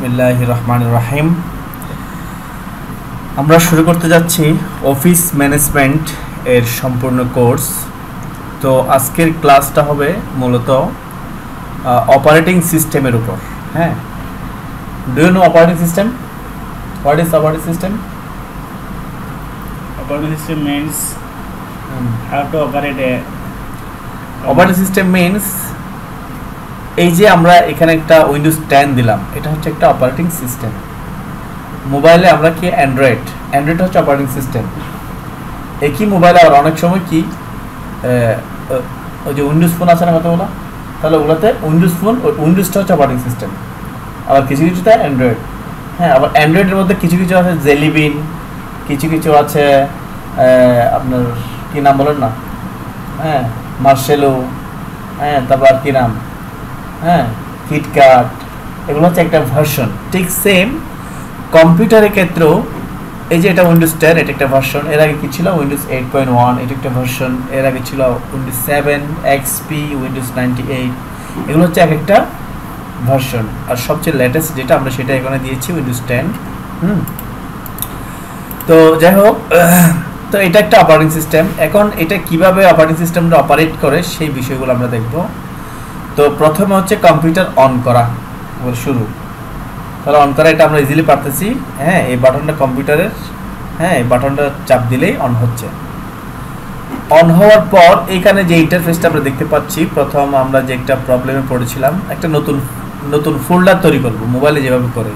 বিসমিল্লাহির রহমানির রহিম। আমরা শুরু করতে যাচ্ছি অফিস ম্যানেজমেন্ট এর সম্পূর্ণ কোর্স। তো আজকের ক্লাসটা হবে মূলত অপারেটিং সিস্টেমের উপর। হ্যাঁ, do you know operating system? What is operating system? Operating system means how to operate a operating system means এই যে আমরা এখানে একটা উইন্ডোজ 10 দিলাম, এটা হচ্ছে একটা অপারেটিং সিস্টেম। মোবাইলে আমরা কি অ্যান্ড্রয়েড হচ্ছে অপারেটিং সিস্টেম। একই মোবাইলে আর অনেক সময় কি ওই যে উইন্ডোজ ফোন আছে না কতগুলো, তাহলে ওগুলোতে উইন্ডোজ ফোন, উইন্ডোজটা হচ্ছে অপারেটিং সিস্টেম। আবার কিছু কিছুতে অ্যান্ড্রয়েড। হ্যাঁ, আবার অ্যান্ড্রয়েডের মধ্যে কিছু কিছু আছে জেলিবিন, কিছু কিছু আছে আপনার কি নাম বলেন না, হ্যাঁ মার্শেলো, হ্যাঁ তারপর কি নাম, হ্যাঁ কিটক্যাট, এগুলো হচ্ছে একটা ভার্সন। ঠিক সেম কম্পিউটারের ক্ষেত্রেও এই যে এটা উইন্ডোজ 10, এটা একটা ভার্সন। এর আগে কি ছিল? উইন্ডোজ 8.1, এটা একটা ভার্সন। এর আগে ছিল উইন্ডোজ 7, এক্সপি, উইন্ডোজ 98, এগুলো হচ্ছে এক একটা ভার্সন। আর সবচেয়ে লেটেস্ট যেটা আমরা সেটা এখানে দিয়েছি উইন্ডোজ 10। তো যাই হোক, তো এটা একটা অপারেটিং সিস্টেম। এখন এটা কিভাবে অপারেটিং সিস্টেমটা অপারেট করে সেই বিষয়গুলো আমরা দেখব। তো প্রথমে হচ্ছে কম্পিউটার অন করা, শুরু। তাহলে অন করা এটা আমরা ইজিলি পারতেছি। হ্যাঁ, এই বাটনটা কম্পিউটারের, হ্যাঁ এই বাটনটা চাপ দিলেই অন হচ্ছে। অন হওয়ার পর এখানে যে ইন্টারফেসটা আমরা দেখতে পাচ্ছি, প্রথম আমরা যে একটা প্রবলেমে পড়েছিলাম, একটা নতুন ফোল্ডার তৈরি করব মোবাইলে যেভাবে করে।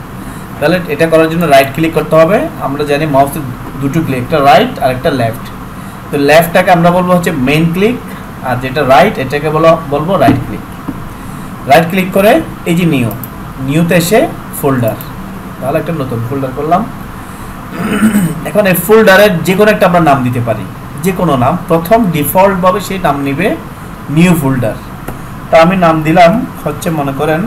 তাহলে এটা করার জন্য রাইট ক্লিক করতে হবে। আমরা জানি মাউসের দুটো ক্লিক, একটা রাইট আর একটা লেফট। তো লেফটটাকে আমরা বলবো হচ্ছে মেইন ক্লিক, আর যেটা রাইট এটাকে বলবো রাইট ক্লিক। রাইট ক্লিক করে এই যে নিউতে এসে ফোল্ডার, তাহলে একটা নতুন ফোল্ডার করলাম। এখন এই ফোল্ডারের যে কোনো একটা আমরা নাম দিতে পারি, যে কোনো নাম। প্রথম ডিফল্টভাবে সেই নাম নিবে নিউ ফোল্ডার। তা আমি নাম দিলাম হচ্ছে মনে করেন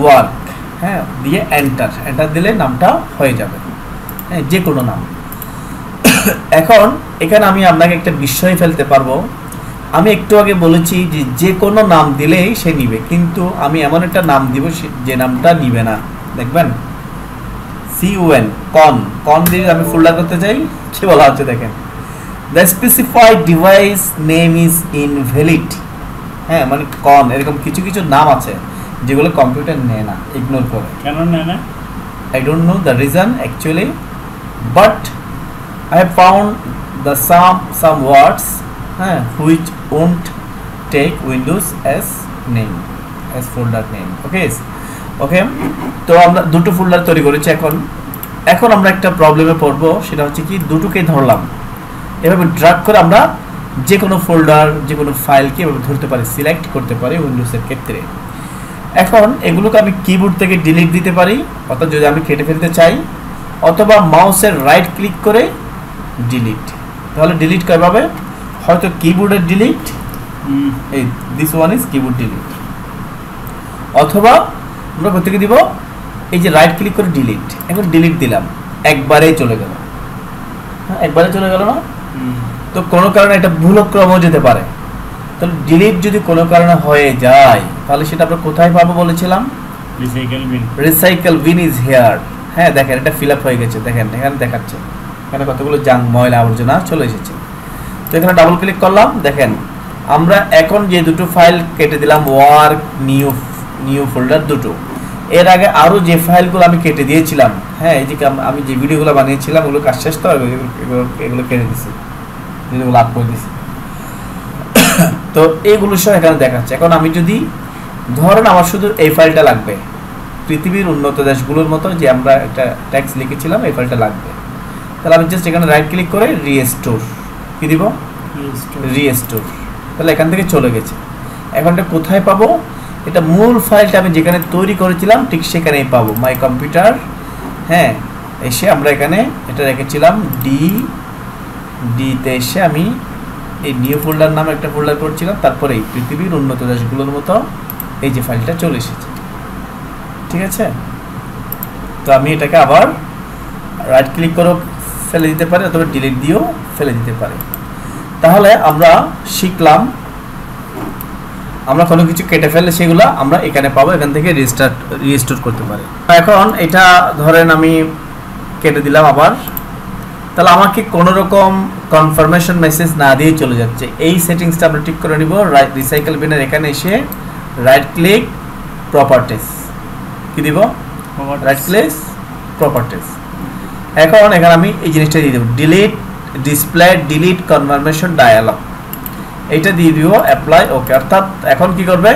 ওয়ার্ক। হ্যাঁ, দিয়ে এন্টার দিলে নামটা হয়ে যাবে। হ্যাঁ, যে কোনো নাম। এখন এখানে আমি আপনাকে একটা বিষয় ফেলতে পারবো। আমি একটু আগে বলেছি যে কোনো নাম দিলেই সে নিবে, কিন্তু আমি এমন একটা নাম দিব যে নামটা নিবে না। দেখবেন CUN কন দিয়ে আমি ফোল্ডার করতে চাই, কি বলা হচ্ছে দেখেন, the specified device name is invalid. হ্যাঁ, মানে কন, এরকম কিছু কিছু নাম আছে যেগুলো কম্পিউটার নেয় না, ইগনোর করে। কেন নেয় না? I don't know the reason actually, but I have found the some words which won't take Windows as name, as folder name. Okay. তো আমরা দুটো ফোল্ডার তৈরি করেছি। এখন আমরা একটা প্রবলেমে পড়বো, সেটা হচ্ছে কি, দুটোকে ধরলাম, এভাবে ড্র্যাগ করে আমরা যে কোনো ফোল্ডার, যে কোনো ফাইলকে এভাবে ধরতে পারি, সিলেক্ট করতে পারি উইন্ডোজের ক্ষেত্রে। এখন এগুলোকে আমি কিবোর্ড থেকে ডিলিট দিতে পারি, অর্থাৎ যদি আমি কেটে ফেলতে চাই, অথবা মাউসের রাইট ক্লিক করে ডিলিট। তাহলে ডিলিট কীভাবে? হয়তো কিবোর্ডের ডিলিট, এই this one is keyboard delete, অথবা আমরা কোথেকে দিব, এই যে রাইট ক্লিক করে ডিলিট। এখন ডিলিট দিলাম, একবারেই চলে গেল। হ্যাঁ, একবারে চলে গেল না? তো কোনো কারণে এটা ভুলক্রমও যেতে পারে। তাহলে ডিলিট যদি কোনো কারণে হয়ে যায়, তাহলে সেটা আমরা কোথায় পাবো বলেছিলাম? Recycle bin is here. হ্যাঁ, দেখেন এটা ফিল আপ হয়ে গেছে। দেখেন এখানে দেখাচ্ছে, এখানে কতগুলো জাঙ্ক, ময়লা, আবর্জনা চলে এসেছে। তো এখানে ডাবল ক্লিক করলাম, দেখেন আমরা এখন যে দুটো ফাইল কেটে দিলাম, ওয়ার্ক, নিউ ফোল্ডার দুটো। এর আগে আরও যে ফাইলগুলো আমি কেটে দিয়েছিলাম, হ্যাঁ এই যে আমি যে ভিডিওগুলো বানিয়েছিলাম, ওগুলো কাজ শেষ তো এগুলো কেটে দিছি, ভিডিওগুলো আপ করে দিছি। তো এইগুলো সব এখানে দেখাচ্ছে। এখন আমি যদি ধরেন আমার শুধু এই ফাইলটা লাগবে, পৃথিবীর উন্নত দেশগুলোর মতো যে আমরা একটা টেক্সট লিখেছিলাম, এই ফাইলটা লাগবে, তাহলে আমি জাস্ট এখানে রাইট ক্লিক করে রিস্টোর, কি দিব? রিস্টোর। তাহলে এখান থেকে চলে গেছে। এখন এটা কোথায় পাবো? এটা মূল ফাইলটা আমি যেখানে তৈরি করেছিলাম ঠিক সেখানেই পাবো, মাই কম্পিউটার। হ্যাঁ, এসে আমরা এখানে এটা রেখেছিলাম ডিতে এসে আমি এই নিউ ফোল্ডার নামে একটা ফোল্ডার করছিলাম, তারপরে এই পৃথিবীর উন্নত দেশগুলোর মতো এই যে ফাইলটা চলে এসেছে। ঠিক আছে, তো আমি এটাকে আবার রাইট ক্লিক করে ফেলে দিতে পারি, অথবা ডিলিট দিয়েও ফেলে দিতে পারি। তাহলে আমরা শিখলাম আমরা কোনো কিছু কেটে ফেললে সেগুলো আমরা এখানে পাবো, এখান থেকে রিস্টোর করতে পারি। এখন এটা ধরেন আমি কেটে দিলাম আবার, তাহলে আমাকে কোনো রকম কনফার্মেশন মেসেজ না দিয়ে চলে যাচ্ছে। এই সেটিংসটা আমরা ঠিক করে নিব। রিসাইকেল বিনের এখানে এসে রাইট ক্লিক প্রপার্টিজ, কি দিব, রাইট ক্লিক প্রপার্টিজ। এখন এখানে আমি এই জিনিসটা দিয়ে দেবো, delete display delete confirmation dialog, এইটা দিয়ে দিব, অ্যাপ্লাই, ওকে। অর্থাৎ এখন কি করবে,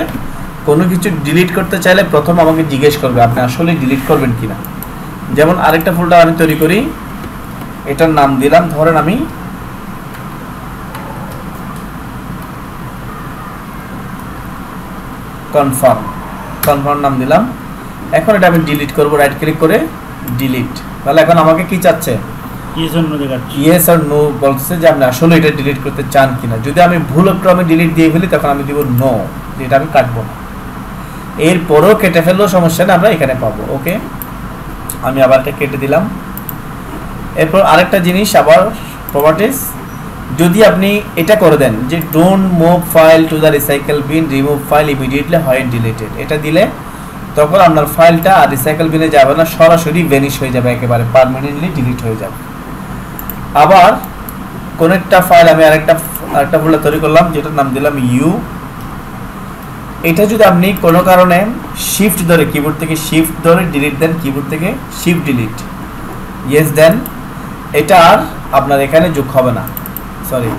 কোনো কিছু ডিলিট করতে চাইলে প্রথম আমাকে জিজ্ঞেস করবে আপনি আসলে ডিলিট করবেন কিনা। যেমন আরেকটা ফোল্ডার আমি তৈরি করি, এটার নাম দিলাম ধরেন আমি কনফার্ম নাম দিলাম। এখন এটা আমি ডিলিট করব, রাইট ক্লিক করে ডিলিট। তাহলে এখন আমাকে কি চাচ্ছে, ইয়েস আর নো বলছে যে আপনি আসলে এটা ডিলিট করতে চান কিনা। যদি আমি ভুলক্রমে ডিলিট দিয়ে ফেলি তখন আমি দিব নো, যেটা আমি কাটবো না। এরপরেও কেটে ফেললেও সমস্যা নেই, আমরা এখানে পাবো, ওকে। আমি আবার এটা কেটে দিলাম। এরপর আরেকটা জিনিস আবার প্রপার্টিজ, যদি আপনি এটা করে দেন যে don't move file to the recycle bin, remove file immediately when deleted, এটা দিলে তখন আপনার ফাইলটা আর রিসাইকেল বিনে যাবে না, সরাসরি ভ্যানিশ হয়ে যাবে, একেবারে পার্মানেন্টলি ডিলিট হয়ে যাবে। আবার কোন একটা ফাইল আমি আরেকটা ফোল্ডার তৈরি করলাম, যেটার নাম দিলাম ইউ। এটা যদি আপনি কোনো কারণে শিফট ধরে, কিবোর্ড থেকে শিফট ধরে ডিলিট দেন, কিবোর্ড থেকে শিফট ডিলিট ইয়েস দেন, এটা আর আপনার এখানে যোগ হবে না, সরি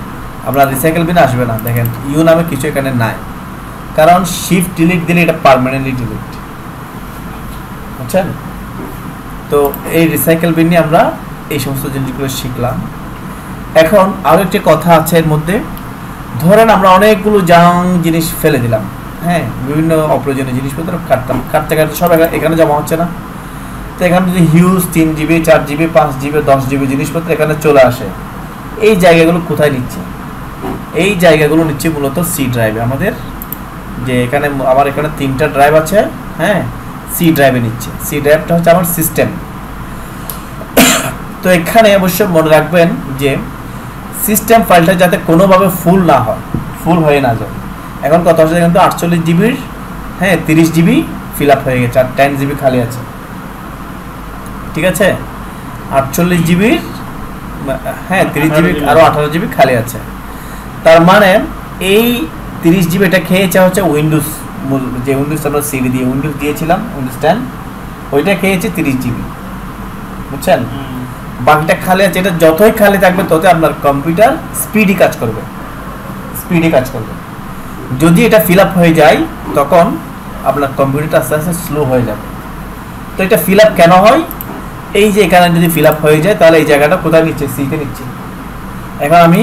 আপনার রিসাইকেল বিনে আসবে না। দেখেন ইউ নামে কিছু এখানে নাই, কারণ শিফট ডিলিট দিলে এটা পার্মানেন্টলি ডিলিট, বুঝছেন? তো এই রিসাইকেল বিন নিয়ে আমরা এই সমস্ত জিনিসগুলো শিখলাম। এখন আরও একটি কথা আছে এর মধ্যে, ধরেন আমরা অনেকগুলো জাং জিনিস ফেলে দিলাম, হ্যাঁ, বিভিন্ন অপ্রয়োজনীয় জিনিসপত্র কাটতে সব এখানে জমা হচ্ছে না। তো এখানে যদি huge 3 GB 4 GB 5 GB 10 GB জিনিসপত্র এখানে চলে আসে, এই জায়গাগুলো কোথায় নিচ্ছে? এই জায়গাগুলো নিচ্ছে মূলত সি ড্রাইভে আমাদের, যে এখানে আমার এখানে 3টা ড্রাইভ আছে, হ্যাঁ, সি ড্রাইভে নিচ্ছে। সি ড্রাইভটা হচ্ছে আমার সিস্টেম। তো এখানে অবশ্যই মনে রাখবেন যে সিস্টেম ফাইলটা যাতে কোনোভাবে ফুল না হয়, ফুল হয়ে না যায়। এখন কথা হচ্ছে কিন্তু 48 জিবির, হ্যাঁ, 30 GB ফিল আপ হয়ে গেছে, আর 10 GB খালি আছে, ঠিক আছে? 48 জিবির, হ্যাঁ 30 GB আরও 18 GB খালি আছে। তার মানে এই 30 GB এটা খেয়েছে হচ্ছে উইন্ডোজ, যে উইন্ডোজ আমরা সিডি দিয়ে উইন্ডোজ দিয়েছিলাম, উইন্ডোজ 10, ওইটা খেয়েছে 30 GB, বুঝছেন? বাকিটা খালি আছে। এটা যতই খালি থাকবে তত আপনার কম্পিউটার স্পিডি কাজ করবে, যদি এটা ফিল আপ হয়ে যায় তখন আপনার কম্পিউটারটা আস্তে আস্তে স্লো হয়ে যাবে। তো এটা ফিল আপ কেন হয়? এই যে এখানে যদি ফিল আপ হয়ে যায় তাহলে এই জায়গাটা কোথায় নিচ্ছে, সিতে নিচ্ছে। এখন আমি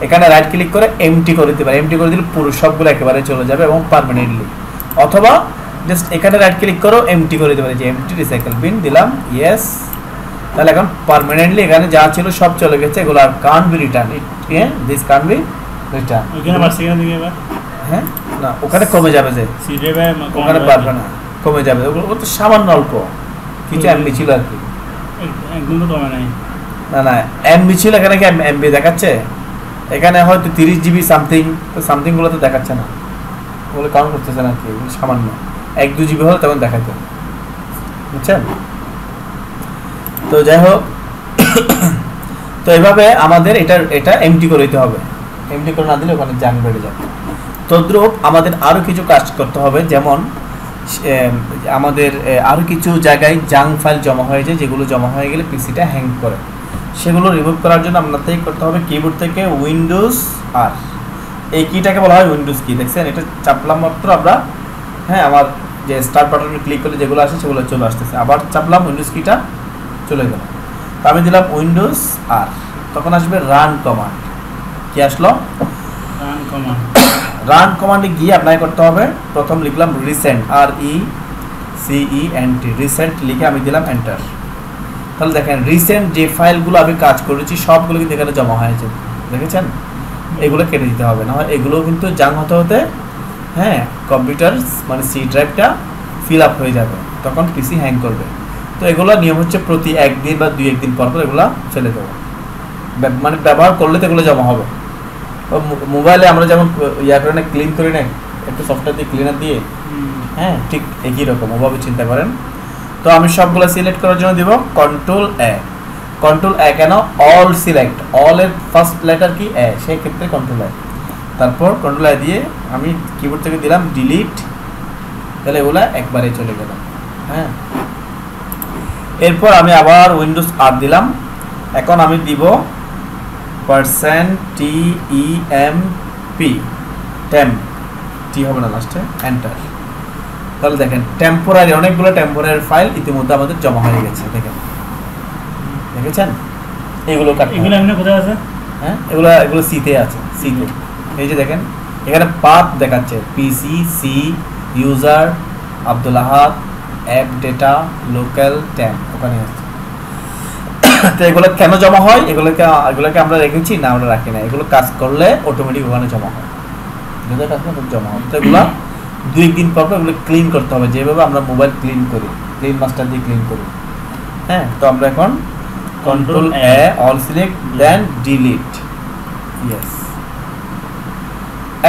এখানে রাইট ক্লিক করে এমটি করে দিতে পারি, এমটি করে দিলে পুরো সবগুলো একেবারে চলে যাবে এবং পার্মানেন্টলি। অথবা জাস্ট এখানে রাইট ক্লিক করো এমটি করে দিতে পারি, যে এমটি রিসাইকেল বিন দিলাম, ইয়েস। তাহলে এখন পার্মানেন্টলি এখানে যা ছিল সব চলে গেছে, এগুলো আর can't be return, this can't be return. হ্যাঁ, না ওখানে কমে যাবে, যে ওখানে পারবে না, কমে যাবে, ওগুলো তো সামান্য অল্প কিছু এমবি ছিল আর কি, একদম তো কমে নাই। না এমবি ছিল, এখানে কি এমবি দেখাচ্ছে? এখানে হয়তো 30 GB সামথিং, তো সামথিং গুলো তো দেখাচ্ছে না, ওগুলো কাউন্ট করতেছে না কি, সামান্য 1-2 GB হলে তখন দেখাচ্ছে, বুঝছেন? তো যাই হোক, তো এইভাবে আমাদের এটা এমটি করে দিতে হবে, এমটি করে না দিলে ওখানে জাং বেড়ে যাবে। তদ্রূপ আমাদের আরও কিছু কাজ করতে হবে, যেমন আমাদের আরও কিছু জায়গায় জাং ফাইল জমা হয়ে যায়, যেগুলো জমা হয়ে গেলে পিসিটা হ্যাং করে, সেগুলো রিমুভ করার জন্য আপনাদেরই করতে হবে কিবোর্ড থেকে উইন্ডোজ আর, এই কিটাকে বলা হয় উইন্ডোজ কি, দেখছেন? এটা চাপলাম মাত্র আমরা, হ্যাঁ, আমার যে স্টার্ট বাটনে ক্লিক করলে যেগুলো আসে সেগুলো চলে আসতেছে, আবার চাপলাম উইন্ডোজ কিটা, চলে গেল। তো আমি দিলাম উইন্ডোজ আর, তখন আসবে রান কমান্ড। কি আসলো? রান কমান্ডে গিয়ে আপনাকে করতে হবে, প্রথম লিখলাম রিসেন্ট, RECENT, রিসেন্ট লিখে আমি দিলাম এন্টার। তাহলে দেখেন রিসেন্ট যে ফাইলগুলো আমি কাজ করেছি সবগুলো কিন্তু এখানে জমা হয়েছে, দেখেছেন? এগুলো কেটে দিতে হবে, না হয় এগুলো কিন্তু জাং হতে হ্যাঁ কম্পিউটার মানে সি ড্রাইভটা ফিল আপ হয়ে যাবে, তখন পিসি হ্যাং করবে। তো এগুলো নিয়ম হচ্ছে প্রতি 1 দিন বা 2-1 দিন পর এগুলো ফেলে দেবো, মানে ব্যবহার করলে তো এগুলো জমা হবে। মোবাইলে আমরা যেমন ইয়া করে না, ক্লিন করি না, একটা সফটওয়্যার দিয়ে ক্লিনার দিয়ে, হ্যাঁ ঠিক একই রকম ওভাবে চিন্তা করেন। তো আমি সবগুলো সিলেক্ট করার জন্য দিব কন্ট্রোল এ। কন্ট্রোল এ কেন? অল সিলেক্ট, অল এর ফার্স্ট লেটার কি? এ, সেই ক্ষেত্রে কন্ট্রোল এ। তারপর কন্ট্রোল এ দিয়ে আমি কিবোর্ড থেকে দিলাম ডিলিট, তাহলে এগুলা একবারে চলে গেল। হ্যাঁ, এরপর আমি আবার উইন্ডোজ আর দিলাম। এখন আমি দিব %temp, টেম্প, টি হবে না লাস্টে, এন্টার। তাহলে দেখেন টেম্পোরারি, অনেকগুলো টেম্পোরারি ফাইল ইতিমধ্যে আমাদের জমা হয়ে গেছে। দেখেন, দেখেছেন? এগুলো এগুলো এমনি কোথায় আছে? হ্যাঁ, এগুলো সিতে আছে, সিতে। এই যে দেখেন এখানে পাথ দেখাচ্ছে, পিসি, সি, ইউজার, আব্দুল আহাদ, অ্যাপ ডেটা, লোকাল, ট্যাম্প, ওখানে আছে। তো এগুলো কেন জমা হয়? এগুলোকে আমরা রেখেছি না, আমরা রাখি না। এগুলো কাজ করলে অটোমেটিক ওখানে জমা হয়, কাজ করলে জমা হয়। তো এগুলো 2 দিন পর এগুলো ক্লিন করতে হবে, যেভাবে আমরা মোবাইল ক্লিন করি, ক্লিন মাস্টার দিয়ে ক্লিন করি। হ্যাঁ, তো আমরা এখন কন্ট্রোল এ, অল সিলেক্ট, দেন ডিলিট, ইয়েস।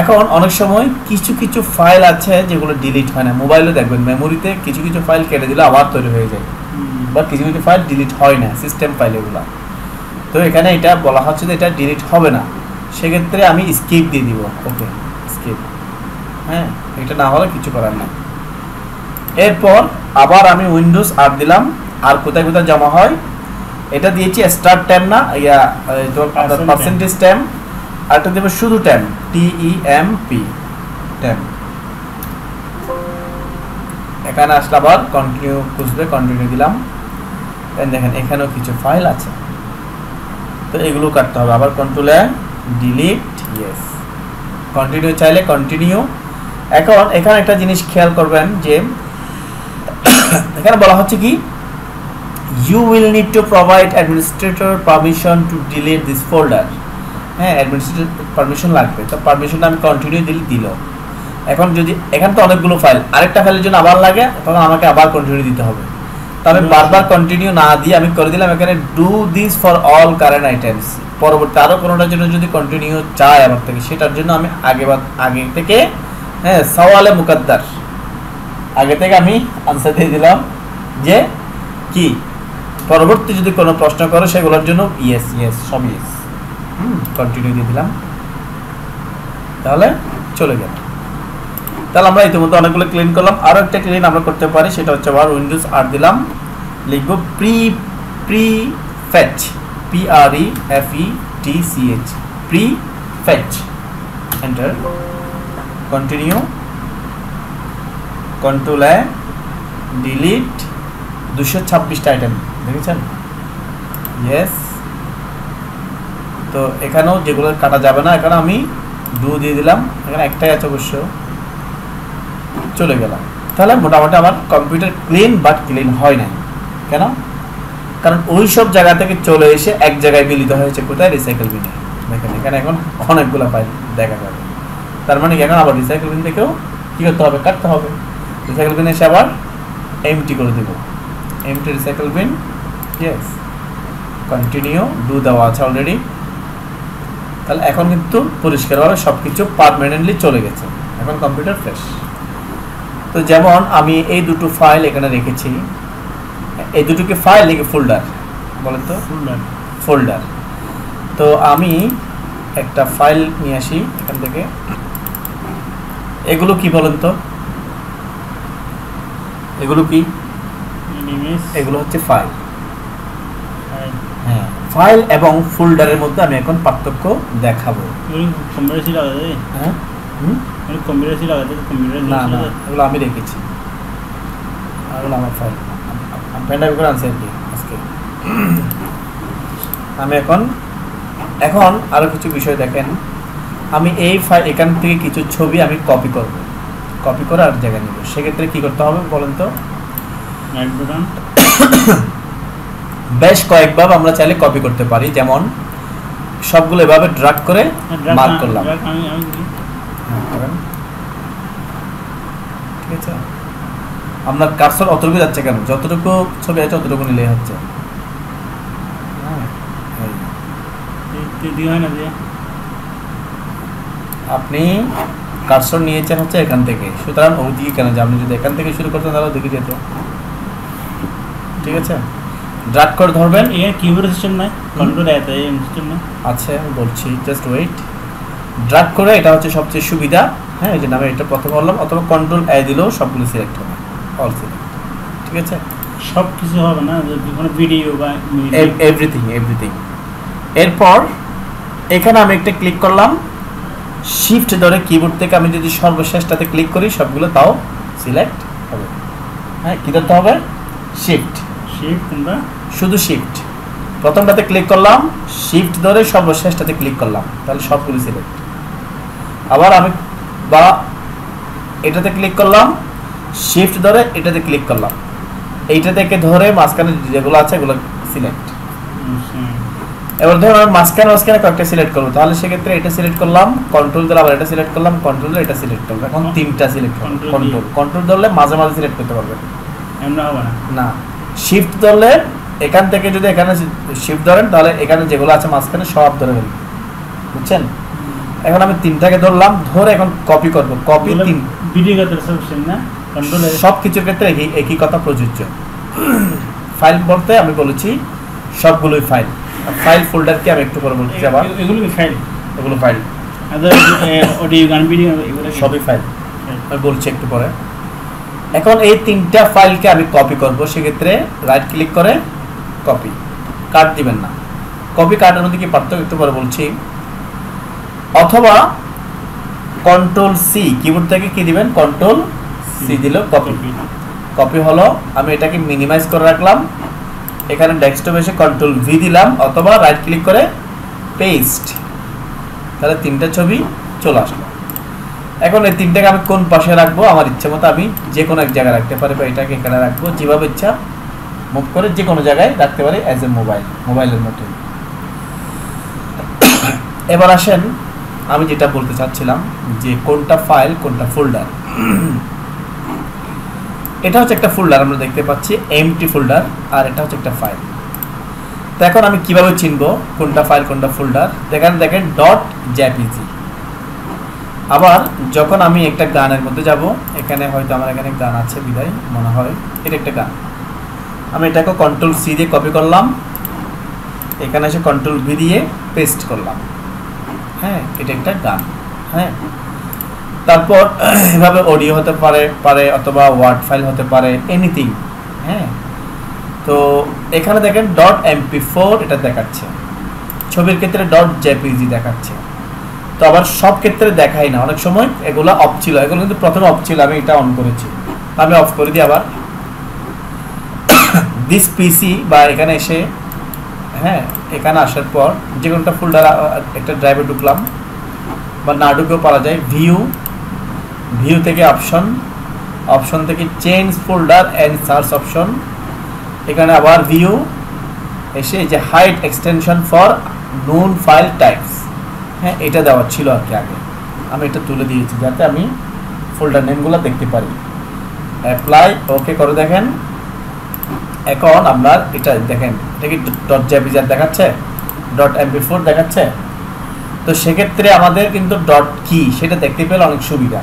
এখন অনেক সময় কিছু ফাইল আছে যেগুলো ডিলিট হয় না। মোবাইলে দেখবেন মেমোরিতে কিছু ফাইল কেটে দিলে আবার তৈরি হয়ে যায়, বা কিছু ফাইল ডিলিট হয় না, সিস্টেম ফাইল এগুলো। তো এখানে এটা বলা হচ্ছে যে এটা ডিলিট হবে না, সেক্ষেত্রে আমি স্কিপ দিয়ে দিব। ওকে, স্কিপ। হ্যাঁ, এটা না হলে কিছু করার নেই। এরপর আবার আমি উইন্ডোজ আর দিলাম। আর কোথায় কোথায় জমা হয় এটা দিয়েছি, স্টার্ট ট্যাম্প না, পার্সেন্টেজ ট্যাম্প। আরেকটা দেবো শুধু ট্যাম্প, TEMP, ট্যাম্প। এখানে আসলে আবার কন্টিনিউ খুঁজবে, কন্টিনিউ দিলাম। দেখেন এখানেও কিছু ফাইল আছে, তো এগুলো কাটতে হবে। আবার কন্ট্রোল এ, ডিলিট, ইয়েস। কন্টিনিউ চাইলে কন্টিনিউ। এখন এখানে একটা জিনিস খেয়াল করবেন যে এখানে বলা হচ্ছে কি, you will need to provide administrator permission to delete this folder. হ্যাঁ, অ্যাডমিনিস্ট্রেটর পারমিশন লাগবে, তো পারমিশনটা আমি কন্টিনিউ দিল। এখন যদি এখানে তো অনেকগুলো ফাইল, আরেকটা ফাইলের জন্য আবার লাগে, তখন আমাকে আবার কন্টিনিউ দিতে হবে। তো আমি বারবার কন্টিনিউ না দিয়ে আমি করে দিলাম এখানে do this for all current items. পরবর্তী আরও কোনোটার জন্য যদি কন্টিনিউ চাই আমার থেকে, সেটার জন্য আমি আগে থেকে, হ্যাঁ, সওয়ালে মুকদ্দার, আগে থেকে আমি আনসার দিয়ে দিলাম যে কি পরবর্তী যদি কোনো প্রশ্ন করো সেগুলোর জন্য ইয়েস, ইয়েস, সব ইয়েস। কন্টিনিউ দিয়ে দিলাম, তাহলে চলে গেল। তাহলে আমরা ইতিমধ্যে অনেকগুলো ক্লিন করলাম। আরও একটা ক্লিন আমরা করতে পারি, সেটা হচ্ছে আবার উইন্ডোজ আর দিলাম, লিখব প্রিফেচ, PREFETCH, প্রিফেচ, এন্টার, কন্টিনিউ, কন্ট্রোল এ, ডিলিট, 226টা আইটেম, দেখেছেন? ইয়েস। তো এখানেও যেগুলো কাটা যাবে না, এখানে আমি ডু দিয়ে দিলাম, এখানে একটাই আছে অবশ্য, চলে গেলাম। তাহলে মোটামুটি আমার কম্পিউটার ক্লিন, বাট ক্লিন হয় নাই। কেন? কারণ ওই সব জায়গা থেকে চলে এসে এক জায়গায় মিলিত হয়েছে, কোথায়? রিসাইকেল বিনে। দেখেন এখানে এখন অনেকগুলো ফাইল দেখা যাবে। তার মানে এখন আবার রিসাইকেল বিন থেকেও কী করতে হবে? কাটতে হবে। রিসাইকেল বিন এসে আবার এমটি করে দেব, empty recycle bin, yes. Continue, do দেওয়া আছে অলরেডি। তাহলে এখন কিন্তু পরিষ্কারভাবে সব কিছু পারমানেন্টলি চলে গেছে, এখন কম্পিউটার ফ্রেশ। তো যেমন আমি এই দুটো ফাইল এখানে রেখেছি, এই দুটোকে ফাইল লিখে ফোল্ডার বলেন তো, ফোল্ডার। তো আমি একটা ফাইল নিয়ে আসি এখান থেকে। এগুলো কি বলেন তো? এগুলো কি? এগুলো হচ্ছে ফাইল। হ্যাঁ, ফাইল এবং ফোল্ডারের মধ্যে আমি এখন পার্থক্য দেখাবো। হ্যাঁ, না না, এগুলো আমি রেখেছি, এগুলো আমার ফাইল, পেনড্রাইভ করে আনছি আর কি আজকে। আমি এখন আরও কিছু বিষয় দেখেন। আমি এই ফাইল এখান থেকে কিছু ছবি আমি কপি করব, কপি করে আর জায়গায় নেব। সেক্ষেত্রে কী করতে হবে বলেন তো? বেশ কয়েকভাবে আমরা চাইলে কপি করতে পারি। যেমন সবগুলো এভাবে ড্র্যাগ করে মার্ক করলাম, ঠিক আছে? আপনার কার্সর অতটুকু যাচ্ছে কেন? যতটুকু ছবি আছে অতটুকু নিলেই হচ্ছে। আপনি কার্সর নিয়েছেন হচ্ছে এখান থেকে, সুতরাং ওইদিকে কেন যে আপনি যদি এখান থেকে শুরু করতেন তাহলে ওদিকে যেত। ঠিক আছে, ড্র্যাগ করে ধরবেন। ये कीबोर्ड सिस्टम নাই, কন্ট্রোল এ আছে, এই সিস্টেম না। আচ্ছা আমি বলছি, জাস্ট ওয়েট। ড্র্যাগ করে, এটা হচ্ছে সবচেয়ে সুবিধা। হ্যাঁ, এই জন্য আমি এটা প্রথমে বললাম, অথবা কন্ট্রোল এ দিলেও সবগুলো সিলেক্ট হবে, অল সিলেক্ট। ঠিক আছে, সব কিছু হবে না, যদি কোনো ভিডিও বা এভরিথিং। এরপর এখানে আমি একটা ক্লিক করলাম, শিফট ধরে কিবোর্ড থেকে আমি যদি সর্বশেষটাতে ক্লিক করি সবগুলো তাও সিলেক্ট হবে। হ্যাঁ, কী ধরতে হবে? শিফট কোনটা? শুধু শিফট। প্রথমটাতে ক্লিক করলাম, শিফট ধরে সর্বশেষটাতে ক্লিক করলাম, তাহলে সবগুলো সিলেক্ট। আবার আমি বা এটাতে ক্লিক করলাম, শিফট ধরে এটাতে ক্লিক করলাম, এইটা থেকে ধরে মাঝখানে যেগুলো আছে এগুলো সিলেক্ট। এবার ধরো আমি মাঝখানে কয়েকটা সিলেক্ট করবো, তাহলে সেক্ষেত্রে এটা সিলেক্ট করলাম, কন্ট্রোল ধরে আবার এটা সিলেক্ট করলাম, কন্ট্রোল ধরে এটা সিলেক্ট করলাম। এখন তিনটা সিলেক্ট করলাম, কন্ট্রোল ধরলে মাঝে মাঝে সিলেক্ট করতে পারবেন না। শিফট ধরলে এখান থেকে যদি এখানে শিফট ধরেন তাহলে এখানে যেগুলো আছে মাঝখানে সব ধরে ফেলবেন, বুঝছেন? এখন আমি তিনটাকে ধরলাম, ধরে এখন কপি করব। কপি তিন সব কিছুর ক্ষেত্রে একই কথা প্রযোজ্য। ফাইল বলতে আমি বলেছি সবগুলোই ফাইল। ফাইল ফোল্ডারকে আমি একটু পরে বলছি, আবার এগুলো ফাইল, অডিও গান ভিডিও এগুলো সবই ফাইল, আমি বলছি একটু পরে। এখন এই তিনটা ফাইলকে আমি কপি করব, সেক্ষেত্রে রাইট ক্লিক করে কপি, কাট দিবেন না। কপি কাটের মধ্যে কি পার্থক্য একটু পরে বলছি। অথবা কন্ট্রোল সি, কিবোর্ড থেকে কি দিবেন? কন্ট্রোল সি দিল কপি। কপি হলো, আমি এটাকে মিনিমাইজ করে রাখলাম, এখানে ডেস্কটপে এসে কন্ট্রোল ভি দিলাম, অথবা রাইট ক্লিক করে পেস্ট, তাহলে তিনটা ছবি চলে আসলো। এখন এই তিনটাকে আমি কোন পাশে রাখবো আমার ইচ্ছা মতো আমি যে কোনো এক জায়গায় রাখতে পারি, বা এটাকে এখানে রাখবো, যেভাবে ইচ্ছা মুভ করে যে কোনো জায়গায় রাখতে পারি, অ্যাজ এ মোবাইলের মতো। এবার আসেন, আমি যেটা বলতে চাচ্ছিলাম যে কোনটা ফাইল কোনটা ফোল্ডার। এটা হচ্ছে একটা ফোল্ডার, আমরা দেখতে পাচ্ছি এমটি ফোল্ডার, আর এটা হচ্ছে একটা ফাইল। তো এখন আমি কিভাবে চিনবো কোনটা ফাইল কোনটা ফোল্ডার? দেখেন ডট জেপিজি। আবার যখন আমি একটা গানের মধ্যে যাব, এখানে হয়তো আমার এখানে গান আছে বিদায় মনে হয়, এটা একটা গান, আমি এটাকে কন্ট্রোল সি দিয়ে কপি করলাম, এখানে এসে কন্ট্রোল ভি দিয়ে পেস্ট করলাম। হ্যাঁ, এটা একটা গান। হ্যাঁ, তারপর এভাবে অডিও হতে পারে অথবা ওয়ার্ড ফাইল হতে পারে, এনিথিং। হ্যাঁ, তো এখানে দেখেন ডট এমপি4 এটা দেখাচ্ছে, ছবির ক্ষেত্রে ডট জেপিজি দেখাচ্ছে। তো আবার সব ক্ষেত্রে দেখাই না, অনেক সময় এগুলো অফ ছিল, এগুলো কিন্তু প্রথমে অফ ছিল, আমি এটা অন করেছি, আমি অফ করে দিই। আবার দিস পিসি বা এখানে এসে, হ্যাঁ, এখানে আসার পর যে কোনোটা ফোল্ডার একটা ড্রাইভে ঢুকলাম, বা না ঢুকেও পারা যায়। ভিউ থেকে অপশন থেকে change folder and search option, এখানে আবার ভিউ এসে যে hide extension for known file types, হ্যাঁ, এটা দেওয়া ছিল আর কি আগে, আমি এটা তুলে দিয়েছি যাতে আমি ফোল্ডার নেমগুলো দেখতে পারি। অ্যাপ্লাই ওকে করে দেখেন। এখন আপনার এটা দেখেন, এটা কি ডট জেপিজি দেখাচ্ছে, ডট এমপি4 দেখাচ্ছে। তো সেক্ষেত্রে আমাদের কিন্তু ডট কি সেটা দেখতে পেলে অনেক সুবিধা,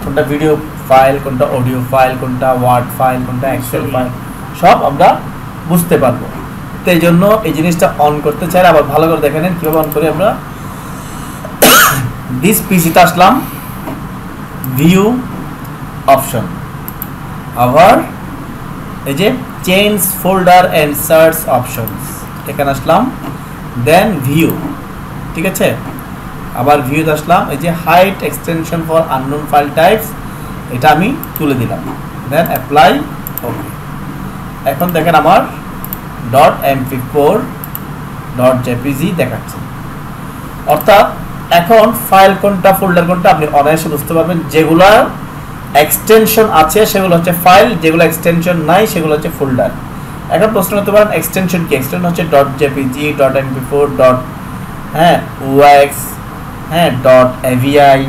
কোনটা ভিডিও ফাইল কোনটা অডিও ফাইল কোনটা ওয়ার্ড ফাইল কোনটা এক্সেল ফাইল সব আমরা বুঝতে পারবো। তো এই জন্য এই জিনিসটা অন করতে চাইলে আবার ভালো করে দেখে নেন কীভাবে অন করি। আমরা দিস পিসিতে আসলাম, ভিউ অপশন, আবার এই যে change folder and search options, এখানে আসলাম, দেন ভিউ। ঠিক আছে, আবার ভিউতে আসলাম, এই যে hide extension for unknown file types, এটা আমি তুলে দিলাম, দেন অ্যাপ্লাই ওকে। এখন দেখেন আমার ডট এমপি4 ডট জেপিজি দেখাচ্ছে। অর্থাৎ এখন ফাইল কোনটা ফোল্ডার কোনটা আপনি অনায়াসে বুঝতে পারবেন। যেগুলো এক্সটেনশন আছে সেগুলো হচ্ছে ফাইল, যেগুলো এক্সটেনশন নাই সেগুলো হচ্ছে ফোল্ডার। এখন প্রশ্ন করতে পারেন এক্সটেনশন কি? এক্সটেনশন হচ্ছে dot JPG, dot MP4, dot OX, dot AVI,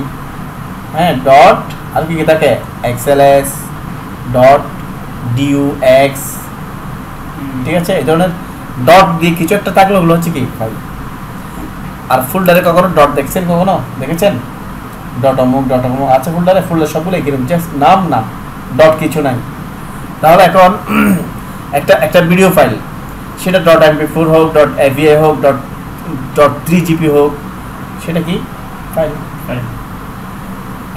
dot আর কি থাকে এক্সএলএস, ডট ডিউএক্স। ঠিক আছে, এই ধরনের ডট দিয়ে কিছু একটা থাকলে ওগুলো হচ্ছে কি ফাইল। আর ফোল্ডারে কখনো ডট দেখছেন? কখনো দেখেছেন? ডট অমুক আছে ফোল্ডারে, ফোল্ডার সবগুলো একই রকম, জাস্ট নাম না, ডট কিছু নাই। তাহলে এখন একটা ভিডিও ফাইল, সেটা .mp4 হোক, .avi হোক, .3gp হোক, সেটা কি ফাইল।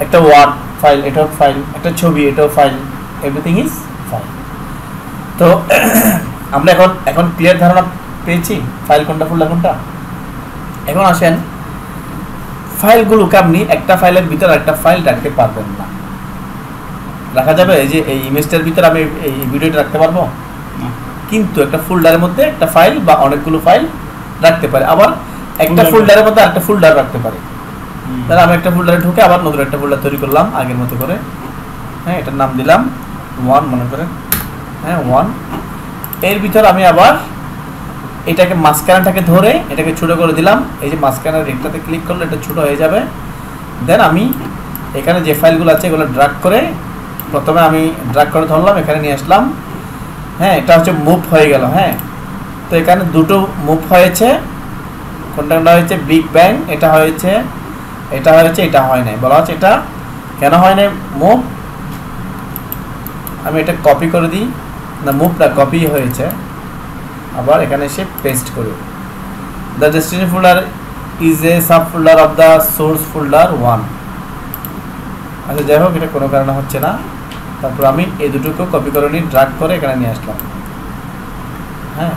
একটা ওয়ার্ড ফাইল, এটাও ফাইল। একটা ছবি, এটাও ফাইল। Everything is file. তো আমরা এখন ক্লিয়ার ধারণা পেয়েছি ফাইল কোনটা, ফোল্ডার কোনটা। এখন আসেন, ফাইলগুলোকে আপনি একটা ফাইলের ভিতরে একটা ফাইল রাখতে পারবেন না। রাখা যাবে? এই যে এই ইমেজটার ভিতরে আমি এই ভিডিওটা রাখতে পারবো, কিন্তু একটা ফোল্ডারের মধ্যে একটা ফাইল বা অনেকগুলো ফাইল রাখতে পারে। আবার একটা ফোল্ডারের মধ্যে একটা ফোল্ডার রাখতে পারে। তাহলে আমি একটা ফোল্ডারে ঢুকে আবার নতুন একটা ফোল্ডার তৈরি করলাম আগের মতো করে। হ্যাঁ, এটার নাম দিলাম 1 মনে করেন। হ্যাঁ 1। এর ভিতর আমি আবার এটাকে মাঝখানটাকে ধরে এটাকে ছোট করে দিলাম। এই যে মাঝখানের রেটটাতে ক্লিক করলে এটা ছোট হয়ে যাবে। দেন আমি এখানে যে ফাইলগুলো আছে এগুলো ড্র্যাগ করে, প্রথমে আমি ড্র্যাগ করে ধরলাম, এখানে নিয়ে আসলাম। হ্যাঁ, এটা হচ্ছে মুভ হয়ে গেল। হ্যাঁ, তো এখানে দুটো মুভ হয়েছে। কোনটা হয়েছে? Big bang. এটা হয়েছে, এটা হয় নাই। বলা হচ্ছে এটা কেন হয় নাই মুভ। আমি এটা কপি করে দিই, না মুভটা কপি হয়েছে। আবার এখানে এসে পেস্ট করি। The destination folder is a sub folder of the source folder 1। আচ্ছা, যাই হোক, এটা কোনো কারণে হচ্ছে না। তারপর আমি এই দুটোকে কপি করে নিয়ে ড্র্যাগ করে এখানে নিয়ে আসলাম। হ্যাঁ,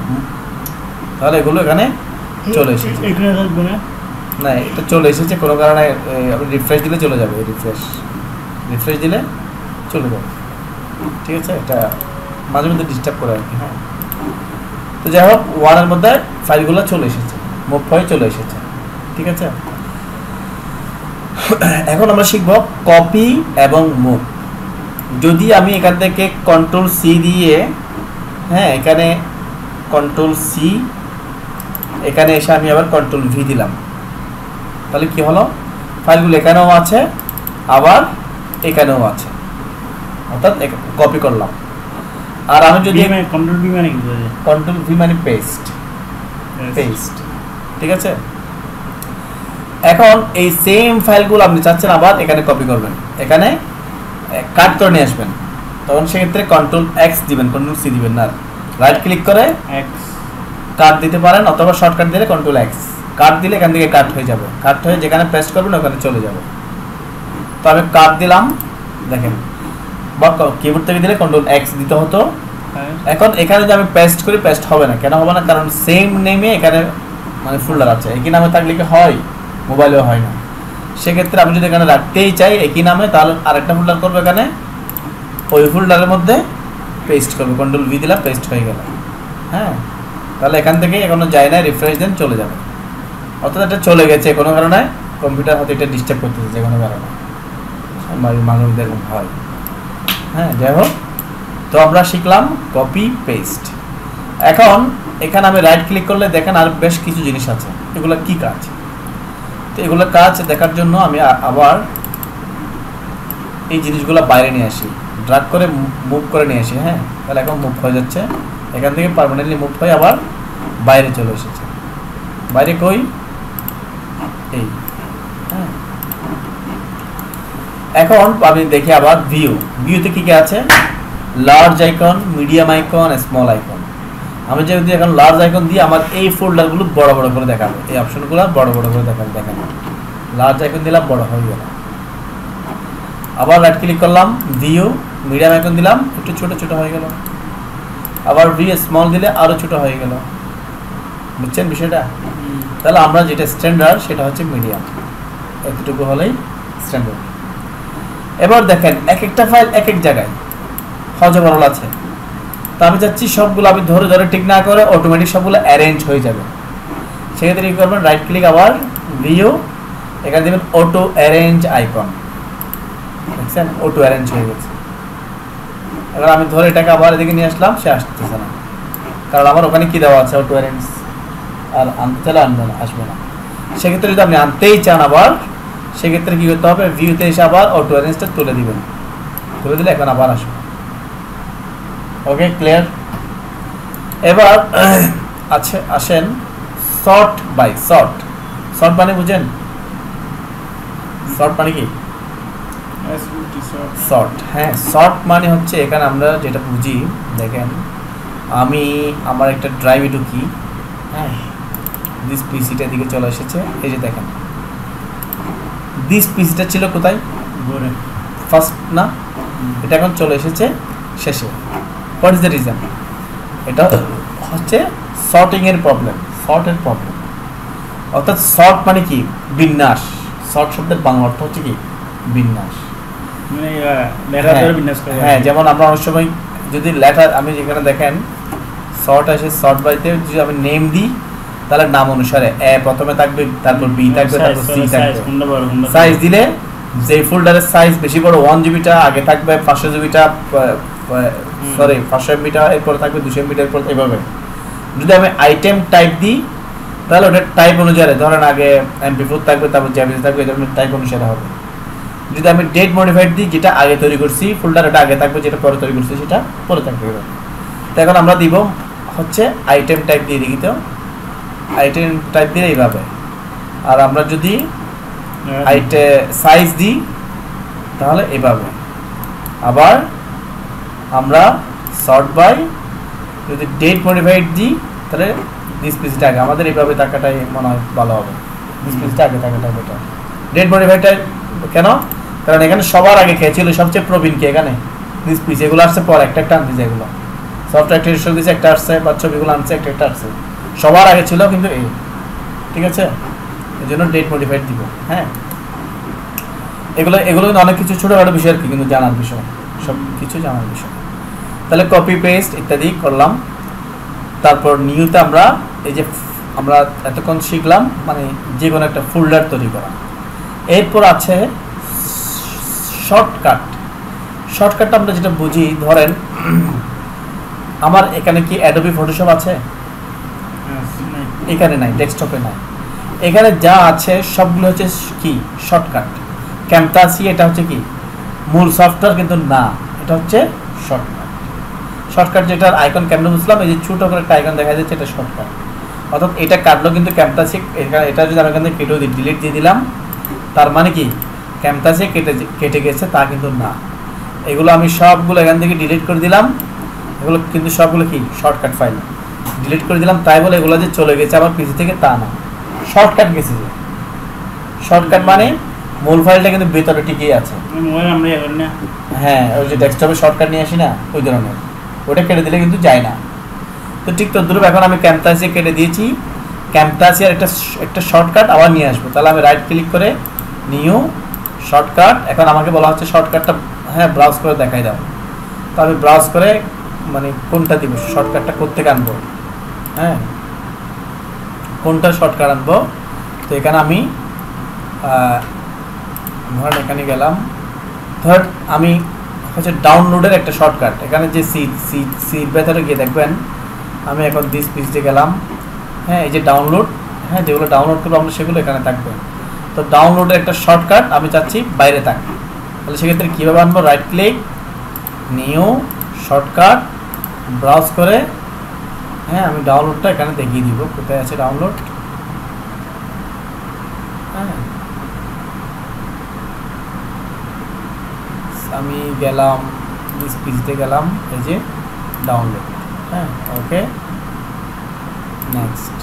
তাহলে এগুলো এখানে চলে এসেছে। না, এটা চলে এসেছে কোনো কারণে। আপনি রিফ্রেশ দিলে চলে যাবে। রিফ্রেশ দিলে চলে যাবে। ঠিক আছে, এটা মাঝে মধ্যে ডিস্টার্ব করে আর কি। হ্যাঁ, তো যাই হোক, 1-এর মধ্যে ফাইলগুলো চলে এসেছে, মুভ হয়ে চলে এসেছে। ঠিক আছে, এখন আমরা শিখব কপি এবং মুভ। যদি আমি এখান থেকে Ctrl+C দিয়ে, হ্যাঁ এখানে Ctrl+C, এখানে এসে আমি আবার Ctrl+V দিলাম, তাহলে কি হলো? ফাইলগুলো এখানেও আছে, আবার এখানেও আছে, অর্থাৎ কপি করলাম। আর আমি যদি Ctrl+V মানে কি? Ctrl+V মানে পেস্ট। ঠিক আছে, এখন এই সেম ফাইলগুলো আপনি চাচ্ছেন আবার এখানে কপি করবেন, এখানে কাট করে নিয়ে আসবেন। তখন সেক্ষেত্রে Ctrl+X দিবেন, Ctrl+C দিবেন না। রাইট ক্লিক করে কাট দিতে পারেন, অথবা শর্টকাট দিলে Ctrl+X। কাট দিলে এখান থেকে কাট হয়ে যাবে, কাট হয়ে যেখানে পেস্ট করবেন ওখানে চলে যাবে। তো আমি কাট দিলাম, দেখেন, বা কিবোর্ড থেকে দিলে Ctrl+X দিতে হতো। এখন এখানে যদি আমি পেস্ট করি, পেস্ট হবে না। কেন হবে না? কারণ সেম নেমে এখানে মানে ফোল্ডার আছে। একই নামে থাকলে কি হয়? মোবাইলেও হয় না। সেক্ষেত্রে আমি যদি এখানে রাখতেই চাই একই নামে, তাহলে আরেকটা ফোল্ডার করবো, এখানে ওই ফোল্ডারের মধ্যে পেস্ট করবো। Ctrl+V দিলাম, পেস্ট হয়ে গেল। হ্যাঁ, তাহলে এখান থেকে এখনো যায় না, রিফ্রেশ দেন, চলে যাবে। অর্থাৎ এটা চলে গেছে, কোনো কারণে কম্পিউটার হয়তো এটা ডিস্টার্ব করতেছে, যে কোনো কারণে মাঝে মধ্যে এরকম হয়। হ্যাঁ, যাই হোক, তো আমরা শিখলাম কপি পেস্ট। এখন এখানে আমি রাইট ক্লিক করলে দেখেন আর বেশ কিছু জিনিস আছে। এগুলো কি কাজ? তো এগুলো কাজ দেখার জন্য আমি আবার এই জিনিসগুলো বাইরে নিয়ে আসি, ড্র্যাগ করে মুভ করে নিয়ে আসি। হ্যাঁ, তাহলে এখন মুভ হয়ে যাচ্ছে, এখান থেকে পার্মানেন্টলি মুভ হয়ে আবার বাইরে চলে এসেছে। বাইরে কই? এই। হ্যাঁ, এখন আমি দেখি আবার ভিউতে কি কি আছে? Large icon, medium icon, small icon. আমি যদি এখন লার্জ আইকন দিয়ে আমার এই ফোল্ডারগুলো বড় বড় করে দেখাবো, এই অপশনগুলো বড় বড় করে দেখাবো। দেখেন, লার্জ আইকন দিলাম, বড় হয়ে গেল। আবার রাইট ক্লিক করলাম, ভিউ, মিডিয়াম আইকন দিলাম, একটু ছোট ছোট হয়ে গেল। আবার স্মল দিলে আরো ছোট হয়ে গেল। বুঝছেন বিষয়টা? তাহলে আমরা যেটা স্ট্যান্ডার্ড সেটা হচ্ছে মিডিয়াম, এতটুকু হলেই স্ট্যান্ডার্ড। এবার দেখেন, এক একটা ফাইল এক এক জায়গায় হজবরল আছে। তো আমি চাচ্ছি সবগুলো আমি ধরে ধরে ঠিক না করে অটোমেটিক সবগুলো অ্যারেঞ্জ হয়ে যাবে। সেক্ষেত্রে কি করবেন? রাইট ক্লিক, আবার ভিউ, এখানে দেবেন অটো অ্যারেঞ্জ আইকন। দেখছেন, অটো অ্যারেঞ্জ হয়ে গেছে। এবার আমি ধরে এটাকে আবার এদিকে নিয়ে আসলাম, সে আসতেছে না, কারণ আমার ওখানে কি দেওয়া আছে? Auto arrange. আর আনতে চাইলে আনবে না, আসবে না। সেক্ষেত্রে যদি আপনি আনতেই চান আবার, সেক্ষেত্রে কি করতে হবে? ভিউতে এসে আবার অটো অ্যারেঞ্জটা তুলে দিবেন, তুলে দিলে এখন আবার আসবে। ওকে, ক্লিয়ার? এবার আসেন সর্ট বাই। সর্ট মানে বুঝেন? শর্ট মানে কি SVT short শর্ট। হ্যাঁ, শর্ট মানে হচ্ছে এখানে আমরা যেটা বুঝি, দেখেন আমি আমার একটা ড্রাইভে ঢুকি, হ্যাঁ দিস পিসিটার দিকে চলে এসেছে, এই যে দেখেন দিস পিসিটা ছিল কোথায়, ঘুরে ফার্স্ট না, এটা এখন চলে এসেছে শেষে। What is the reason? এটা হচ্ছে শর্টিংয়ের প্রবলেম, শর্টের প্রবলেম। অর্থাৎ শর্ট মানে কি বিন্যাস, শর্ট শব্দের বাংলা অর্থ হচ্ছে কি বিন্যাস। মানে লেখা ধরে বিন্যাস করে। হ্যাঁ, যেমন আমরা অনেক সময় যদি লেটার, আমি যেখানে দেখেন শর্ট আসে, শর্ট বাড়িতে যদি আমি নেম দিই তাহলে নাম অনুসারে এ প্রথমে থাকবে, তারপর বি থাকবে, তারপর সি থাকবে। সাইজ দিলে যে ফোল্ডারের সাইজ বেশি বড় 1 জিবিটা আগে থাকবে, 500 জিবিটা সরি 500 এমবিটা এরপর থাকবে, 200 এমবিটা এরপর, এভাবে। যদি আমি আইটেম টাইপ দিই তাহলে ওটা টাইপ অনুসারে, ধরেন আগে MP4 থাকবে, তারপর জেপিজি থাকবে, এই ধরনের টাইপ অনুসারে হবে। যদি আমি ডেট মডিফাইড দিই, যেটা আগে তৈরি করছি ফোল্ডার এটা আগে থাকবে, যেটা পরে তৈরি করছি সেটা পরে থাকবে। তো এখন আমরা দিব হচ্ছে আইটেম টাইপ দিয়ে দিই, তো আইটেম টাইপ দিলে এইভাবে। আর আমরা যদি সাইজ দিই তাহলে এভাবে। আবার আমরা শর্ট বাই যদি ডেট মডিফাইড দিই তাহলে দিস পিসটা আগে, আমাদের এইভাবে থাকাটাই মনে হয় ভালো হবে। দিস পিসটা আগে থাকাটা বেটার। ডেট মডিফাইডটা কেন? কারণ এখানে সবার আগে খেয়েছিল সবচেয়ে প্রবীণ কে এখানে দিস পিস, এগুলো আসছে পর একটা একটা আনতেছে, এগুলো সফটওয়্যার একটা দিয়েছে, একটা আসছে, বা ছবিগুলো আনছে একটা একটা আসছে, সবার আগে ছিল কিন্তু এই, ঠিক আছে, এই জন্য ডেট মডিফাইড দিব। হ্যাঁ, এগুলো এগুলো কিন্তু অনেক কিছু ছোটোখাটো বিষয় আর কি, কিন্তু জানার বিষয়, সব কিছু জানার বিষয়। তাহলে কপি পেস্ট ইত্যাদি করলাম। তারপর নিউতে আমরা এই যে আমরা এতক্ষণ শিখলাম মানে যে কোনো একটা ফোল্ডার তৈরি করা। এরপর আছে শর্টকাট। শর্টকাটটা আমরা যেটা বুঝি, ধরেন আমার এখানে কি অ্যাডোবি ফটোশপ আছে? এখানে নাই, ডেস্কটপে নাই। এখানে যা আছে সবগুলো হচ্ছে কি শর্টকাট। ক্যামটাসি এটা হচ্ছে কি মূল সফটওয়্যার কিন্তু না, এটা হচ্ছে শর্টকাট। শর্টকাট যেটার আইকন কেমন বুঝলাম, এই যে ছোটো করে একটা আইকন দেখা যাচ্ছে, এটা শর্টকাট। অর্থাৎ এটা কাটলো কিন্তু ক্যামটাসি, এটা যদি আমি এখান থেকে কেটেও দিই, ডিলিট দিয়ে দিলাম, তার মানে কি ক্যামটাসি কেটে গেছে তা কিন্তু না। এগুলো আমি সবগুলো এখান থেকে ডিলিট করে দিলাম, এগুলো কিন্তু সবগুলো কি শর্টকাট ফাইল, ডিলিট করে দিলাম। তাই বলে এগুলো যে চলে গেছে আমার পিসি থেকে তা না, শর্টকাট গেছে। যে শর্টকাট মানে মূল ফাইলটা কিন্তু ভেতরে টিকেই আছে। হ্যাঁ, ওই যে ডেস্কটপে শর্টকাট নিয়ে আসি না, ওই ধরনের, ওটা কেটে দিলে কিন্তু যায় না। তো ঠিক তদ্রুপ এখন আমি ক্যামটাসি কেটে দিয়েছি, ক্যামটাসি আর একটা শর্টকাট আবার নিয়ে আসবো। তাহলে আমি রাইট ক্লিক করে নিউ শর্টকাট, এখন আমাকে বলা হচ্ছে শর্টকাটটা হ্যাঁ ব্রাউজ করে দেখাই দাও। তো আমি ব্রাউজ করে মানে কোনটা দিব, শর্টকাটটা কোত্থেকে আনবো, হ্যাঁ কোনটা শর্টকাট আনবো। তো এখানে আমি ধরেন এখানে গেলাম, ধর আমি হচ্ছে ডাউনলোডের একটা শর্টকাট, এখানে যে সিট ভেতরে গিয়ে দেখবেন আমি এখন দিস পিসে গেলাম। হ্যাঁ, এই যে ডাউনলোড, হ্যাঁ যেগুলো ডাউনলোড করবো আমরা সেগুলো এখানে থাকবে। তো ডাউনলোডের একটা শর্টকাট আমি চাচ্ছি বাইরে থাকবে, তাহলে সেক্ষেত্রে কীভাবে আনবো, right click new shortcut browse করে, হ্যাঁ আমি ডাউনলোডটা এখানে দেখিয়ে দিব কোথায় আছে ডাউনলোড। হ্যাঁ আমি গেলাম দিস পিসতে গেলাম, এই যে ডাউনলোড। হ্যাঁ ওকে, নেক্সট।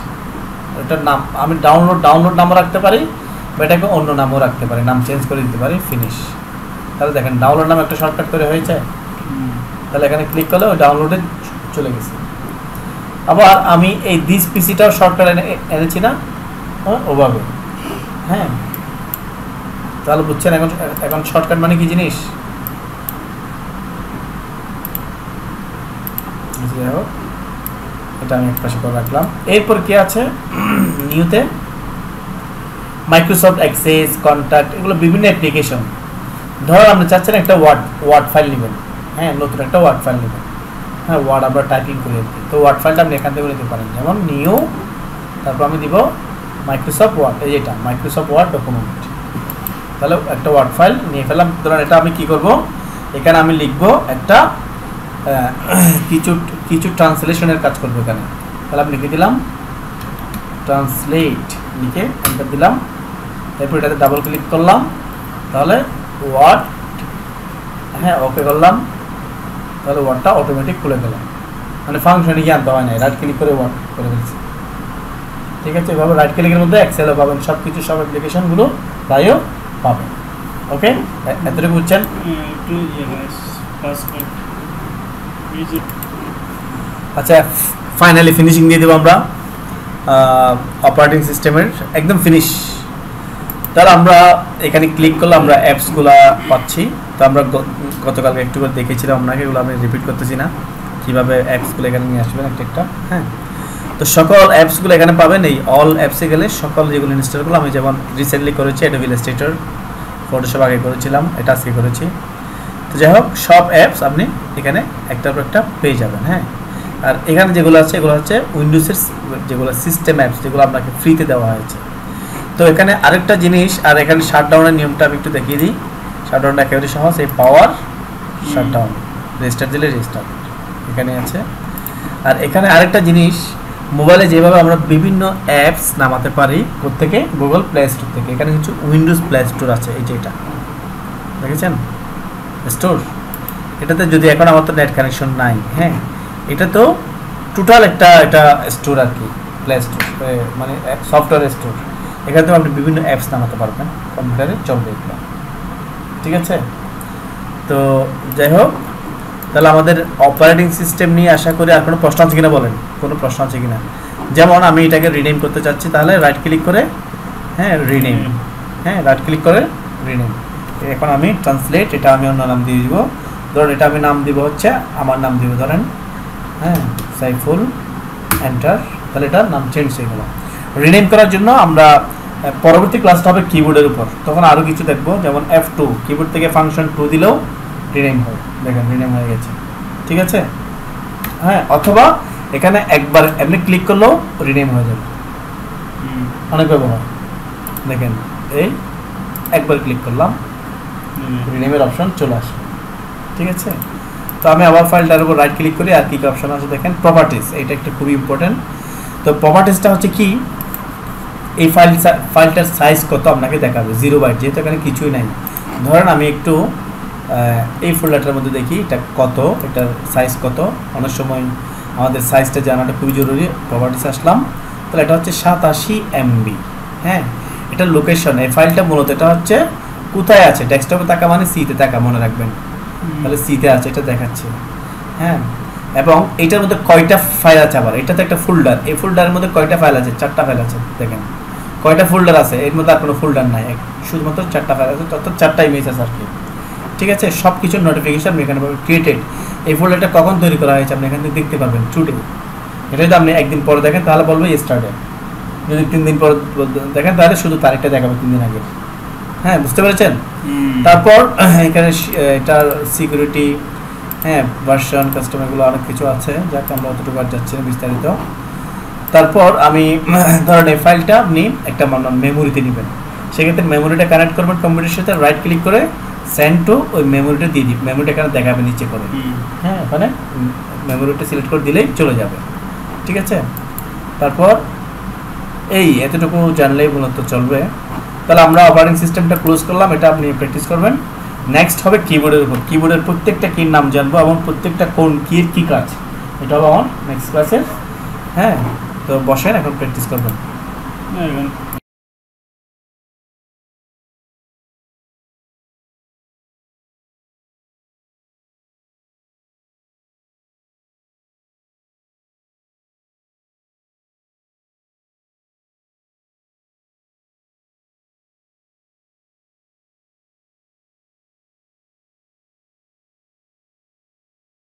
এটার নাম আমি ডাউনলোড নামও রাখতে পারি, বা এটাকে অন্য নামও রাখতে পারি, নাম চেঞ্জ করে দিতে পারি, ফিনিশ। তাহলে দেখেন ডাউনলোড নাম একটা শর্টকাট করে হয়েছে। তাহলে এখানে ক্লিক করলে ওই ডাউনলোডে চলে গেছে। আবার আমি এই দিস পিসিটাও শর্টকাট এনেছি না ওভাবে। হ্যাঁ, তাহলে বুঝছেন এখন শর্টকাট মানে কি জিনিস। এটা আমি এক পাশে করে রাখলাম। এরপর কি আছে নিউতে, মাইক্রোসফট অ্যাক্সেস, কন্ট্যাক্ট, এগুলো বিভিন্ন অ্যাপ্লিকেশন। ধরো আপনি চাচ্ছেন একটা ওয়ার্ড ফাইল নেবেন, হ্যাঁ নতুন একটা ওয়ার্ড ফাইল নেবেন, হ্যাঁ ওয়ার্ড আমরা টাইপিং করে দিই, তো ওয়ার্ড ফাইলটা আপনি এখান থেকে নিতে পারেন। যেমন নিউ, তারপর আমি দিব মাইক্রোসফট ওয়ার্ড, এই যেটা মাইক্রোসফট ওয়ার্ড ডকুমেন্ট। তাহলে একটা ওয়ার্ড ফাইল নিয়ে ফেললাম। ধরুন এটা আমি কি করব, এখানে আমি লিখব একটা কিছু ট্রান্সলেশনের কাজ করবো এখানে। তাহলে আমি লিখে দিলাম ট্রান্সলেট, লিখে এন্টার দিলাম। এরপর এটাতে ডাবল ক্লিক করলাম, তাহলে ওয়ার্ড, হ্যাঁ ওকে করলাম, তাহলে ওয়ার্ডটা অটোমেটিক খুলে গেলাম, মানে ফাংশনে কি আনতে হয় না, রাইট ক্লিক করে ওয়ার্ড করে ফেলছি। ঠিক আছে, এভাবে রাইট ক্লিকের মধ্যে এক্সেলও পাবেন, সব কিছু সব অ্যাপ্লিকেশনগুলো প্রায়ও পাবেন। ওকে, এতটুকু বুঝছেন? আচ্ছা, ফাইনালি ফিনিশিং দিয়ে দেবো আমরা অপারেটিং সিস্টেমের, একদম ফিনিশ। তাহলে আমরা এখানে ক্লিক করলে আমরা অ্যাপসগুলো পাচ্ছি। তো আমরা গতকালকে একটু করে দেখেছিলাম আপনাকে, এগুলো আমি রিপিট করতেছি না, কীভাবে অ্যাপসগুলো এখানে নিয়ে আসবেন একটা একটা। হ্যাঁ, তো সকল অ্যাপসগুলো এখানে পাবেন। এই অল অ্যাপসে গেলে সকল যেগুলো ইনস্টল করলাম, আমি যেমন রিসেন্টলি করেছি অ্যাডোবি ইলাস্ট্রেটর, ফটোশপ আগে করেছিলাম, এটা আজকে করেছি। তো যাই হোক, সব অ্যাপস আপনি এখানে একটার পর একটা পেয়ে যাবেন। হ্যাঁ, আর এখানে যেগুলো আছে এগুলো হচ্ছে উইন্ডোজের যেগুলো সিস্টেম অ্যাপস, যেগুলো আপনাকে ফ্রিতে দেওয়া হয়েছে। তো এখানে আরেকটা জিনিস, আর এখানে শাটডাউনের নিয়মটা আমি একটু দেখিয়ে দিই। শাটডাউনটা একেবারে সহজ, এই পাওয়ার শাটডাউন, রেজিস্টার দিলে রেজিস্টার এখানে আছে। আর এখানে আরেকটা জিনিস, মোবাইলে যেভাবে আমরা বিভিন্ন অ্যাপস নামাতে পারি প্রত্যেকে গুগল প্লে স্টোর থেকে, এখানে কিছু উইন্ডোজ প্লে স্টোর আছে। এই যে এটা দেখেছেন স্টোর, এটাতে যদি এখন আমার তো নেট কানেকশন নাই, হ্যাঁ এটা তো টোটাল একটা এটা স্টোর আর কি, প্লে স্টোর মানে সফটওয়্যার স্টোর। এখানে তো আপনি বিভিন্ন অ্যাপস নামাতে পারবেন, কম্পিউটারে চলবে এগুলো। ঠিক আছে, তো যাই হোক, তাহলে আমাদের অপারেটিং সিস্টেম নিয়ে আশা করি আর কোনো প্রশ্ন আছে কিনা বলেন, কোনো প্রশ্ন আছে কিনা? যেমন আমি এটাকে রিনেম করতে চাচ্ছি, তাহলে রাইট ক্লিক করে, হ্যাঁ রিনেম, হ্যাঁ রাইট ক্লিক করে রিনেম। এখন আমি ট্রান্সলেট, এটা আমি অন্য নাম দিয়ে দিব। ধরুন এটা আমি নাম দিব হচ্ছে, আমার নাম দিব ধরেন, হ্যাঁ সাইফুল, এন্টার, তাহলে এটার নাম চেঞ্জ হয়ে গেল। রিনেম করার জন্য আমরা পরবর্তী ক্লাসটা হবে কিবোর্ডের উপর, তখন আরও কিছু দেখবো, যেমন F2 কিবোর্ড থেকে ফাংশন 2 দিলেও রিনেম হয়, দেখেন রিনেম হয়ে গেছে। ঠিক আছে, হ্যাঁ অথবা এখানে একবার এমনি ক্লিক করলেও রিনেম হয়ে যাবে, অনেক ব্যবহার। দেখেন এই একবার ক্লিক করলাম, রিনেমের অপশন চলে আসবে। ঠিক আছে, তো আমি আবার ফাইলটার উপর রাইট ক্লিক করি, আর কি কি অপশন আছে দেখেন, প্রপার্টিস, এটা একটা খুবই ইম্পর্টেন্ট। তো প্রপার্টিসটা হচ্ছে কি, এই ফাইলটার সাইজ কত আপনাকে দেখাবে, 0 বাইট, যেহেতু এখানে কিছুই নাই। ধরেন আমি একটু এই ফোল্ডারটার মধ্যে দেখি এটা কত, এটার সাইজ কত। অনেক সময় আমাদের সাইজটা জানাটা খুবই জরুরি। প্রপার্টিস আসলাম, তাহলে এটা হচ্ছে 87 MB। হ্যাঁ, এটার লোকেশন, এই ফাইলটা মূলত এটা হচ্ছে কোথায় আছে, ডেস্কটপে থাকা মানে সিতে থাকা, মনে রাখবেন। তাহলে সিতে আছে, এটা দেখাচ্ছে। হ্যাঁ, এবং এইটার মধ্যে কয়টা ফাইল আছে, আবার এটা তো একটা ফোল্ডার, এই ফোল্ডারের মধ্যে কয়টা ফাইল আছে, 4টা ফাইল আছে। দেখেন কয়টা ফোল্ডার আছে, এর মধ্যে আর কোনো ফোল্ডার নাই, শুধুমাত্র 4টা ফাইল আছে, অর্থাৎ 4টা ইমেজ আছে আর কি। ঠিক আছে, সব কিছুর নোটিফিকেশন এখানে পাবেন। ক্রিয়েটেড, এই ফোল্ডারটা কখন তৈরি করা হয়েছে আপনি এখান থেকে দেখতে পারবেন, টুডে। এটা যদি আপনি একদিন পরে দেখেন তাহলে বলবো ইয়েস্টারডে, যদি 3 দিন পরে দেখেন তাহলে শুধু তারিখটা দেখাবে 3 দিন আগে। হ্যাঁ, বুঝতে পেরেছেন? তারপর এখানে এটার সিকিউরিটি, হ্যাঁ ভার্সন, কাস্টমারগুলো অনেক কিছু আছে, যাকে আমরা অতটুকু আর যাচ্ছি না বিস্তারিত। তারপর আমি ধরেন এই ফাইলটা আপনি একটা মেমোরিতে নেবেন, সেক্ষেত্রে মেমোরিটা কানেক্ট করবেন কম্পিউটারের সাথে, রাইট ক্লিক করে সেন্ড টু, ওই মেমোরিটা দিয়ে দিই, মেমোরিটা এখানে দেখাবে নিচে করে। হ্যাঁ, ওখানে মেমোরিটা সিলেক্ট করে দিলেই চলে যাবে। ঠিক আছে, তারপর এই এতটুকু জানলেই মূলত চলবে। তাহলে আমরা অপারেটিং সিস্টেমটা ক্লোজ করলাম, এটা আপনি প্র্যাকটিস করবেন। নেক্সট হবে কিবোর্ডের উপর, কিবোর্ডের প্রত্যেকটা কির নাম জানবো এবং প্রত্যেকটা কোন কির কী কাজ, এটা হবে আমার নেক্সট ক্লাসে। হ্যাঁ, তো বসেন এখন প্র্যাকটিস করবেন।